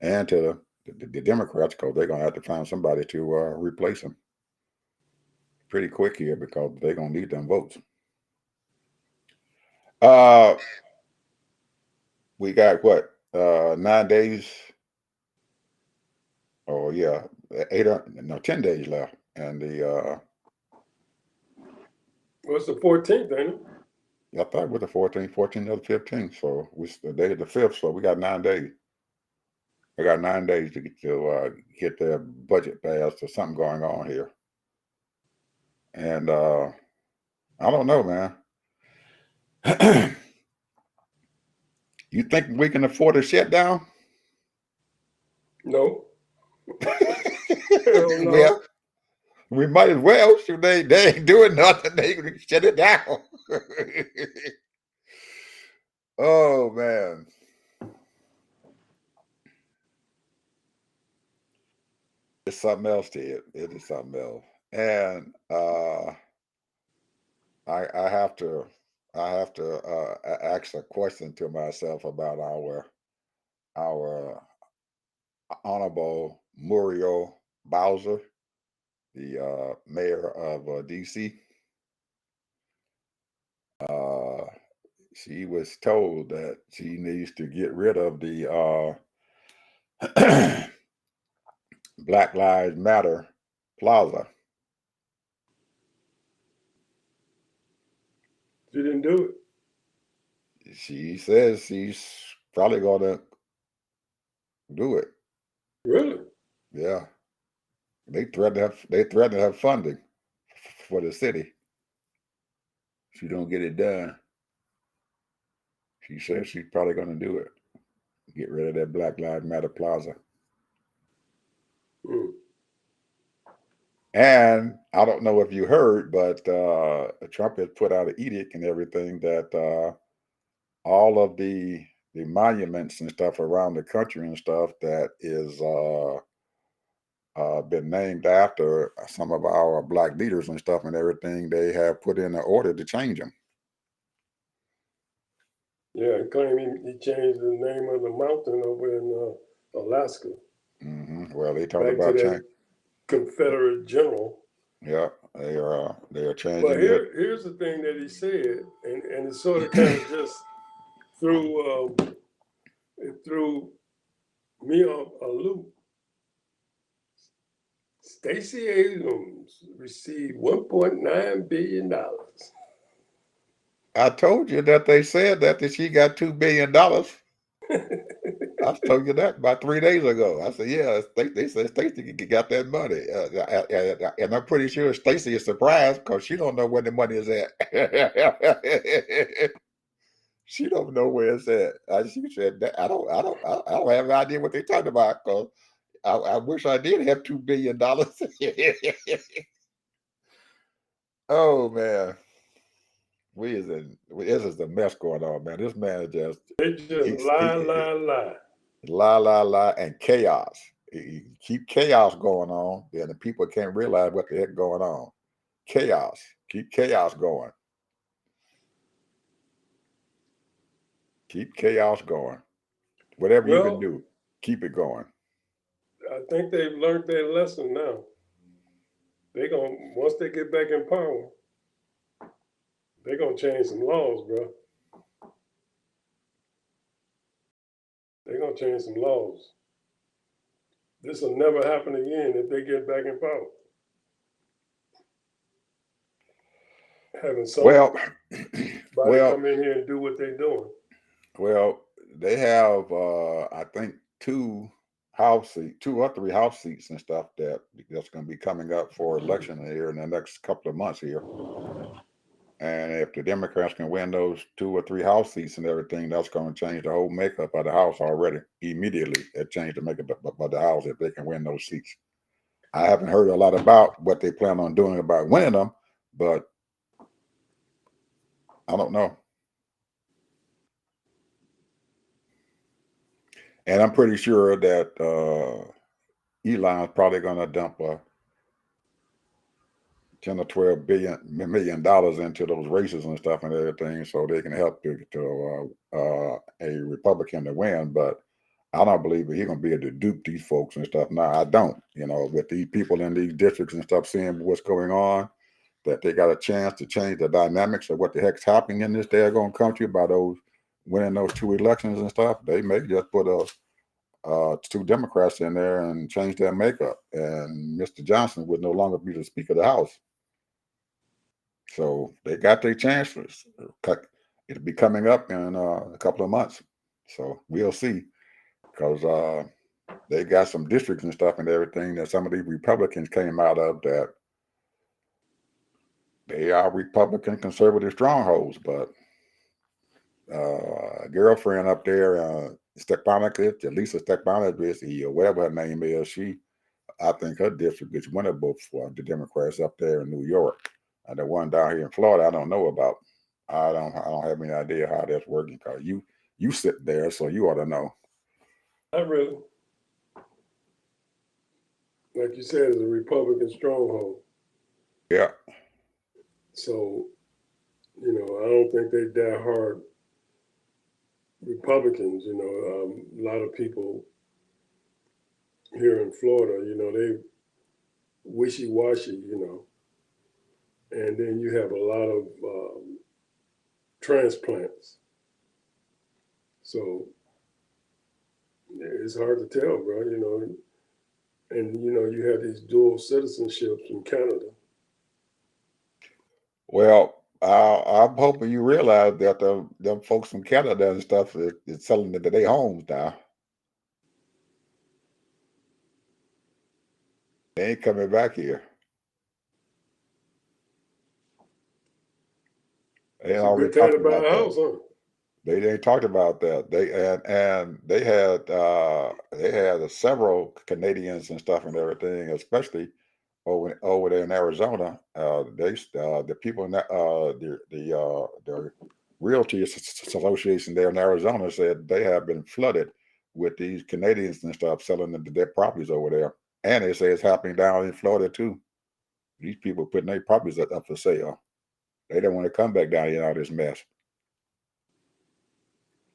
[SPEAKER 2] and to the Democrats, because they're gonna have to find somebody to replace him pretty quick here, because they're gonna need them votes. We got what, 9 days? Oh yeah, 10 days left, and
[SPEAKER 3] What's the 14th, ain't it?
[SPEAKER 2] I thought it was the 14th or the 15th. So the day of the 5th. So we got 9 days. I got 9 days to get their budget passed or something going on here. And I don't know, man. You think we can afford a shutdown?
[SPEAKER 3] No. Hell no.
[SPEAKER 2] Well, we might as well. Shoot, they ain't doing nothing. They can shut it down. Oh man. It's something else to it. It is something else. And I have to ask a question to myself about our honorable Muriel Bowser, the mayor of DC. She was told that she needs to get rid of the Black Lives Matter Plaza.
[SPEAKER 3] She didn't do it.
[SPEAKER 2] She says she's probably going to do it.
[SPEAKER 3] Really?
[SPEAKER 2] Yeah, they threatened to have funding for the city. If you don't get it done, she says she's probably going to do it. Get rid of that Black Lives Matter Plaza.
[SPEAKER 3] Mm.
[SPEAKER 2] And I don't know if you heard, but Trump has put out an edict and everything that all of the monuments and stuff around the country and stuff that is been named after some of our black leaders and stuff and everything, they have put in an order to change them.
[SPEAKER 3] Yeah, claiming he changed the name of the mountain over in Alaska
[SPEAKER 2] Well, they talked
[SPEAKER 3] back to
[SPEAKER 2] about change.
[SPEAKER 3] that Confederate general.
[SPEAKER 2] Yeah, they are
[SPEAKER 3] But
[SPEAKER 2] changing it.
[SPEAKER 3] here's the thing that he said, and it sort of kind of just threw it threw me off a loop. Stacey Abrams received $1.9 billion.
[SPEAKER 2] I told you that they said that she got $2 billion. I told you that about 3 days ago. I said, yeah, they said Stacey got that money, and I'm pretty sure Stacey is surprised because she don't know where the money is at. She don't know where it's at. She said that I don't have an idea what they talking about because I wish I did have $2 billion. Oh man, this is a mess going on, man. This man is just
[SPEAKER 3] They just lie.
[SPEAKER 2] la and chaos. You keep chaos going on, then the people can't realize what the heck going on. Chaos. Keep chaos going. Keep chaos going. Whatever you can
[SPEAKER 3] Well,
[SPEAKER 2] do, keep it going.
[SPEAKER 3] I think they've learned their lesson now. They gonna once they get back in power, they gonna change some laws, bro. They gonna change some laws. This will never happen again if they get back in power. Having
[SPEAKER 2] Well,
[SPEAKER 3] somebody
[SPEAKER 2] well,
[SPEAKER 3] come in here and do what they're doing.
[SPEAKER 2] well. They have, I think, two or three house seats and stuff that's going to be coming up for election here in the next couple of months here. And if the Democrats can win those 2 or 3 house seats and everything, that's going to change the whole makeup of the House already. Immediately, it changed the makeup of the House if they can win those seats. I haven't heard a lot about what they plan on doing about winning them, but I don't know. And I'm pretty sure that Elon's probably going to dump a 10 or 12 million dollars into those races and stuff and everything, so they can help a Republican to win. But I don't believe that he's gonna be able to dupe these folks and stuff. Now I don't, with these people in these districts and stuff, seeing what's going on, that they got a chance to change the dynamics of what the heck's happening in this daggone country by those winning those 2 elections and stuff. They may just put 2 Democrats in there and change their makeup, and Mr. Johnson would no longer be the Speaker of the House. So they got their chances. It'll be coming up in a couple of months. So we'll see, because they got some districts and stuff and everything that some of these Republicans came out of that they are Republican conservative strongholds. But a girlfriend up there, Lisa Stefanovich, or whatever her name is, I think her district is winnable for the Democrats up there in New York. And the one down here in Florida, I don't know about. I don't have any idea how that's working, because you sit there, so you ought to know.
[SPEAKER 3] Not really. Like you said, it's a Republican stronghold.
[SPEAKER 2] Yeah.
[SPEAKER 3] So, I don't think they die hard Republicans. A lot of people here in Florida, they wishy-washy, and then you have a lot of transplants. So it's hard to tell, bro, and you have these dual citizenships in Canada.
[SPEAKER 2] Well, I'm hoping you realize that them folks from Canada and stuff is selling into their homes now. They ain't coming back here. They
[SPEAKER 3] It's a
[SPEAKER 2] already
[SPEAKER 3] good time
[SPEAKER 2] talked
[SPEAKER 3] to buy
[SPEAKER 2] about
[SPEAKER 3] a
[SPEAKER 2] that.
[SPEAKER 3] house, huh?
[SPEAKER 2] They talked about that. They had several Canadians and stuff and everything, especially over there in Arizona. The people in that the Realty Association there in Arizona said they have been flooded with these Canadians and stuff selling their properties over there, and they say it's happening down in Florida too. These people putting their properties up for sale. They don't want to come back down here in all this mess.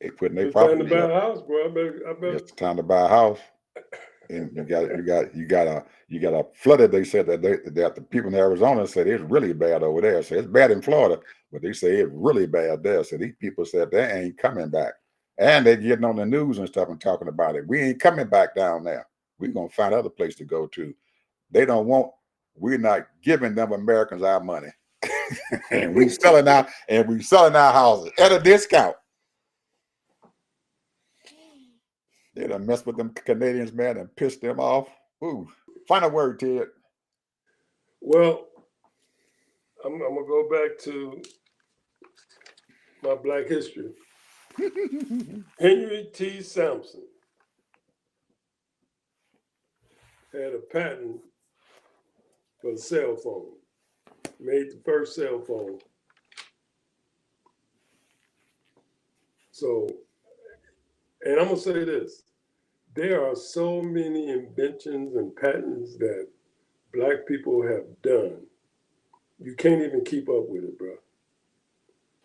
[SPEAKER 2] They putting their
[SPEAKER 3] It's time to
[SPEAKER 2] property
[SPEAKER 3] buy
[SPEAKER 2] up.
[SPEAKER 3] a house, bro. I better.
[SPEAKER 2] It's time to buy a house. And you got a flooded. They said that the people in Arizona said it's really bad over there. So it's bad in Florida, but they say it's really bad there. So these people said they ain't coming back, and they're getting on the news and stuff and talking about it. We ain't coming back down there. We're gonna find other place to go to. They don't want. We're not giving them Americans our money, and we selling our houses at a discount. They done mess with them Canadians, man, and pissed them off. Ooh. Final word, Ted.
[SPEAKER 3] Well, I'm gonna go back to my Black history. Henry T. Sampson had a patent for the cell phone. Made the first cell phone. So, and I'm gonna say this: there are so many inventions and patents that Black people have done. You can't even keep up with it, bro.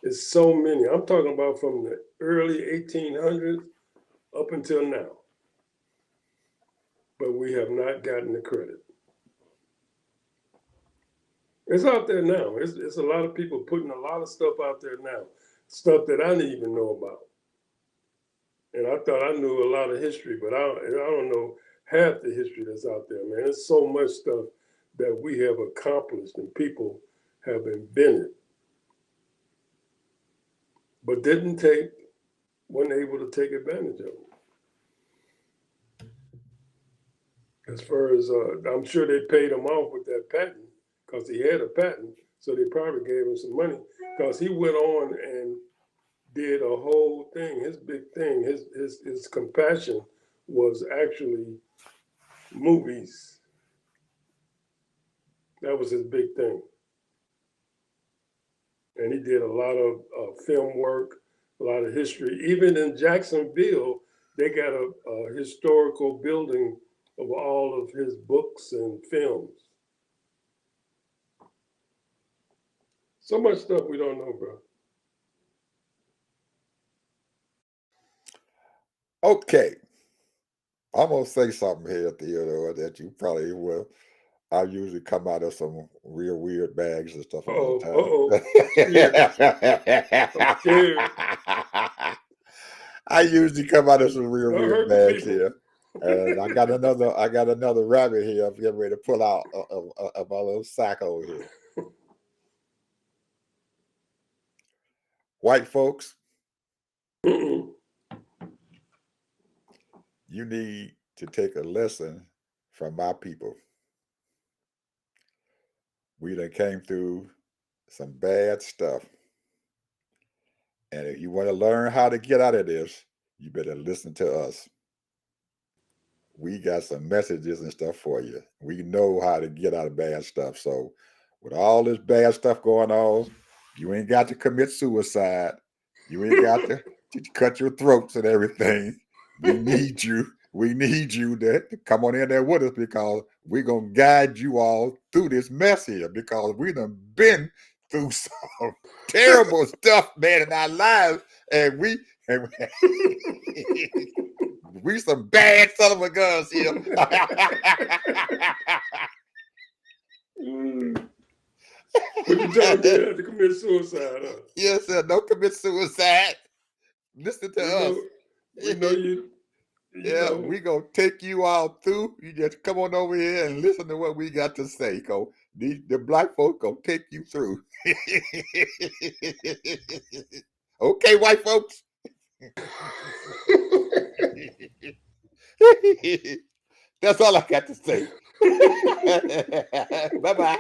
[SPEAKER 3] It's so many. I'm talking about from the early 1800s up until now. But we have not gotten the credit. It's out there now. It's a lot of people putting a lot of stuff out there now, stuff that I didn't even know about. And I thought I knew a lot of history, but I don't know half the history that's out there, man. There's so much stuff that we have accomplished and people have invented, but wasn't able to take advantage of it. As far as, I'm sure they paid him off with that patent because he had a patent, so they probably gave him some money because he went on and did a whole thing. His big thing, his compassion was actually movies. That was his big thing. And he did a lot of film work, a lot of history. Even in Jacksonville, they got a historical building of all of his books and films. So much stuff we don't know, bro.
[SPEAKER 2] Okay. I'm gonna say something here, Theodore, that you probably will. I usually come out of some real weird bags and stuff a lot of
[SPEAKER 3] Uh-oh.
[SPEAKER 2] times.
[SPEAKER 3] I'm scared.
[SPEAKER 2] I usually come out of some real
[SPEAKER 3] Don't
[SPEAKER 2] weird
[SPEAKER 3] hurt the
[SPEAKER 2] bags
[SPEAKER 3] people.
[SPEAKER 2] here. And I got another rabbit here. I'm getting ready to pull out of my little sack over here. White folks,
[SPEAKER 3] Mm-mm.
[SPEAKER 2] you need to take a lesson from my people. We done came through some bad stuff. And if you want to learn how to get out of this, you better listen to us. We got some messages and stuff for you. We know how to get out of bad stuff. So with all this bad stuff going on, you ain't got to commit suicide. You ain't got to cut your throats and everything. We need you. We need you to come on in there with us because we're going to guide you all through this mess here because we done been through some terrible stuff, man, in our lives. And we some bad son of a guns here.
[SPEAKER 3] But you telling me you had to commit suicide, huh?
[SPEAKER 2] Yes, sir. Don't commit suicide. Listen to us.
[SPEAKER 3] We know you
[SPEAKER 2] Yeah,
[SPEAKER 3] know.
[SPEAKER 2] we gonna take you all through. You just come on over here and listen to what we got to say. The black folk gonna take you through. Okay, white folks. That's all I got to say. Bye-bye.